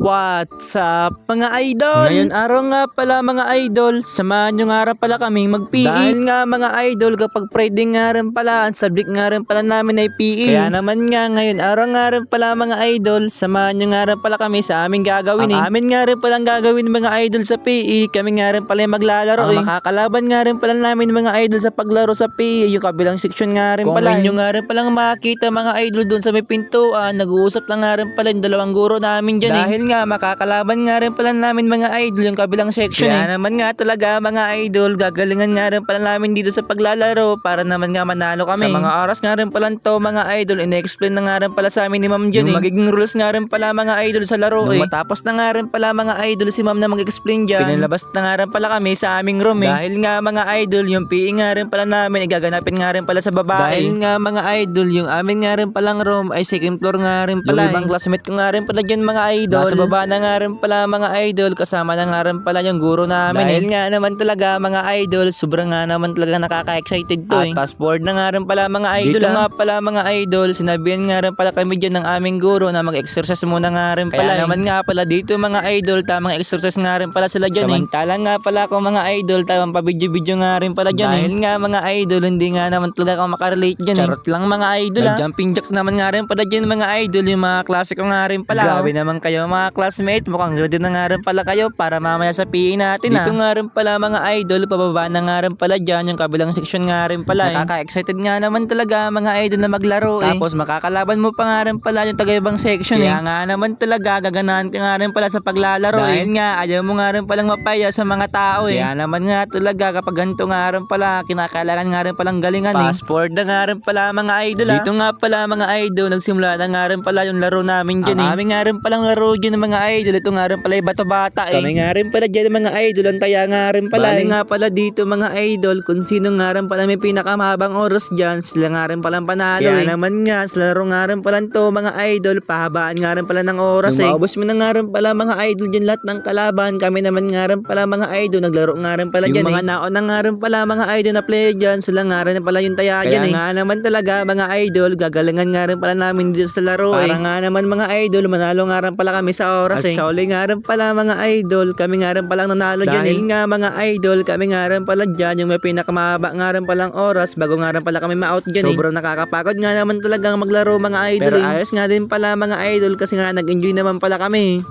What's up mga idol? Ngayon araw nga pala mga idol, samahan nyo nga rin pala kaming mag-PE. Dahil nga mga idol, kapag Friday nga rin pala, ang subject nga rin pala namin ay PE. Kaya naman nga ngayon araw nga rin pala mga idol, samahan nyo nga rin pala kami sa aming gagawin. Ang amin nga rin palang gagawin mga idol sa PE, kami nga rin pala yung maglalaro. Ang makakalaban nga rin pala namin mga idol sa paglaro sa PE, yung kabilang section nga rin pala. Kung inyo nga rin palang makita mga idol doon sa may pintuan, nag-uusap lang nga rin pala yung dalawang guro namin dyan. Dahil nga makakalaban nga rin pala namin mga idol yung kabilang section. Kaya naman nga talaga mga idol, gagalingan nga rin pala namin dito sa paglalaro para naman nga manalo kami. Sa mga oras nga rin pala to mga idol, ine-explain na nga rin pala sa amin ni ma'am dyan yung magiging rules nga rin pala mga idol sa laro. Nung matapos na nga rin pala mga idol si ma'am na mag-explain dyan, pinalabas na nga rin pala kami sa aming room. Dahil nga mga idol, yung PE nga rin pala namin igaganapin nga rin pala sa babae. Dahil nga mga idol, yung amin nga rin palang room ay second floor nga rin pala. Yung ibang classmate ko nga rin pala dyan mga idol, nasa baba na nga rin pala mga idol, kasama na nga rin pala yung guro namin. Dahil nga naman talaga mga idol, sobrang nga naman talaga nakaka-excited to. At fast forward na nga rin pala mga idol. Dito nga pala mga idol, sinabihan nga rin pala kami dyan ng aming guro na mag-exercise muna nga rin pala. Kaya naman nga pala dito mga idol, tamang exercise nga rin pala sila dyan. Samantala nga pala ako mga idol, tamang pa-video-video nga rin pala dyan. Dahil nga mga idol, hindi nga naman talaga ako makarelate dyan. Charot lang mga idol jumping jack naman nga rin pala dyan mga idol, yung mga klase ko nga rin pala. Grabe naman kayo mga classmate, mukhang ready na nga rin pala kayo para mamaya sa PE natin. Dito nga rin pala mga idol, pababa na nga rin pala dyan yung kabilang section nga rin pala. Nakaka-excited nga naman talaga mga idol na maglaro. Tapos makakalaban mo pa nga rin pala yung taga-ibang section. Kaya nga naman talaga gaganahan ka nga rin pala sa paglalaro. Dahil nga ayaw mo nga rin palang mapaya sa mga tao. Kaya naman nga talaga kapag ganito nga rin pala, kinakailangan nga rin palang galingan. Fast forward na nga rin pala mga idol. Dito nga pala mga idol, nagsimula na nga rin pala yung laro namin dyan. Ang aming nga rin palang laro dyan ng mga idol, ito nga rin pala yung bato-bata. Kami nga rin pala dyan mga idol, ang taya nga rin pala. Bali nga pala dito mga idol, kung sino nga rin pala may pinakamahabang oras dyan, sila nga rin palang panalo. Kaya naman nga, sa laro nga rin pala to mga idol, pahabaan nga rin pala ng oras. Nung maubos mo na nga rin pala mga idol dyan lahat ng kalaban, kami naman nga rin pala mga idol, naglaro nga rin pala dyan. Yung mga naon na nga rin pala mga idol na player dyan, sila nga rin pala yung taya dyan. Kaya nga naman talaga mga idol, gagalingan nga rin pala namin dito sa laro. Para nga naman mga idol, manalo nga rin pala kami sa oras. At sa uli nga rin pala mga idol, kami nga rin palang nanalo dyan. Dahil nga mga idol, kami nga rin pala dyan yung may pinakamahaba nga rin palang oras bago nga rin pala kami ma-out dyan. Sobrang nakakapagod nga naman talagang maglaro mga idol. Pero ayos nga din pala mga idol kasi nga nag-enjoy naman pala kami.